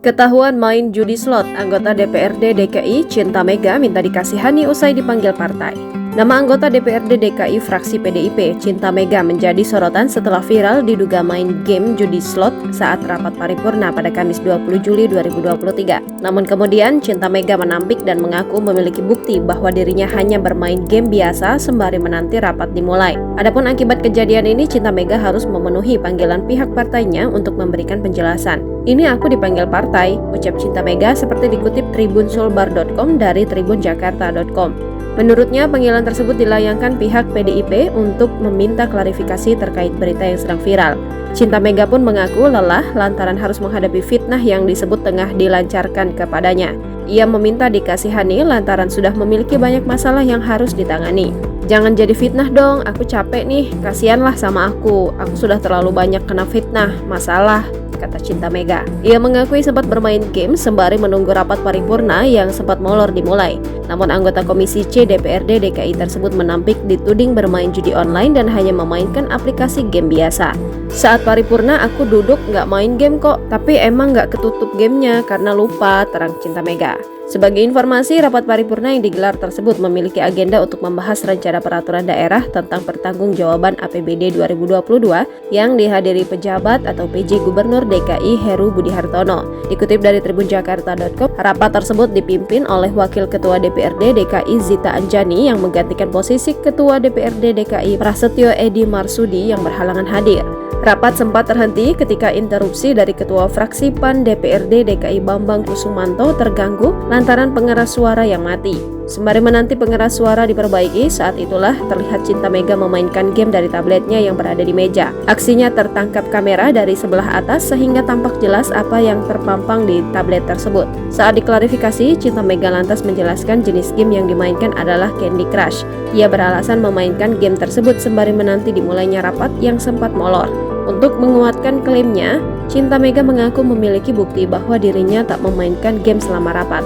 Ketahuan main judi slot, anggota DPRD DKI Cinta Mega minta dikasihani usai dipanggil partai. Nama anggota DPRD DKI fraksi PDIP, Cinta Mega, menjadi sorotan setelah viral diduga main game judi slot saat rapat paripurna pada Kamis 20 Juli 2023. Namun kemudian Cinta Mega menampik dan mengaku memiliki bukti bahwa dirinya hanya bermain game biasa sembari menanti rapat dimulai. Adapun akibat kejadian ini, Cinta Mega harus memenuhi panggilan pihak partainya untuk memberikan penjelasan. "Ini aku dipanggil partai," ucap Cinta Mega seperti dikutip tribunsulbar.com dari tribunjakarta.com. Menurutnya, panggilan tersebut dilayangkan pihak PDIP untuk meminta klarifikasi terkait berita yang sedang viral. Cinta Mega pun mengaku lelah lantaran harus menghadapi fitnah yang disebut tengah dilancarkan kepadanya. Ia meminta dikasihani lantaran sudah memiliki banyak masalah yang harus ditangani. "Jangan jadi fitnah dong, aku capek nih, kasihanlah sama aku sudah terlalu banyak kena fitnah, masalah," kata Cinta Mega. Ia mengakui sempat bermain game sembari menunggu rapat paripurna yang sempat molor dimulai. Namun anggota Komisi C DPRD DKI tersebut menampik dituding bermain judi online dan hanya memainkan aplikasi game biasa. "Saat paripurna aku duduk nggak main game kok, tapi emang nggak ketutup gamenya karena lupa," terang Cinta Mega. Sebagai informasi, rapat paripurna yang digelar tersebut memiliki agenda untuk membahas rencana peraturan daerah tentang pertanggungjawaban APBD 2022 yang dihadiri pejabat atau PJ Gubernur DKI Heru Budi Hartono. Dikutip dari tribunjakarta.com, rapat tersebut dipimpin oleh Wakil Ketua DPRD DKI Zita Anjani yang menggantikan posisi Ketua DPRD DKI Prasetyo Edi Marsudi yang berhalangan hadir. Rapat sempat terhenti ketika interupsi dari Ketua Fraksi PAN DPRD DKI Bambang Kusumanto terganggu lantaran pengeras suara yang mati. Sembari menanti pengeras suara diperbaiki, saat itulah terlihat Cinta Mega memainkan game dari tabletnya yang berada di meja. Aksinya tertangkap kamera dari sebelah atas sehingga tampak jelas apa yang terpampang di tablet tersebut. Saat diklarifikasi, Cinta Mega lantas menjelaskan jenis game yang dimainkan adalah Candy Crush. Ia beralasan memainkan game tersebut sembari menanti dimulainya rapat yang sempat molor. Untuk menguatkan klaimnya, Cinta Mega mengaku memiliki bukti bahwa dirinya tak memainkan game selama rapat.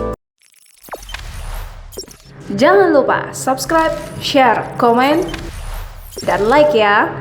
Jangan lupa subscribe, share, komen, dan like ya!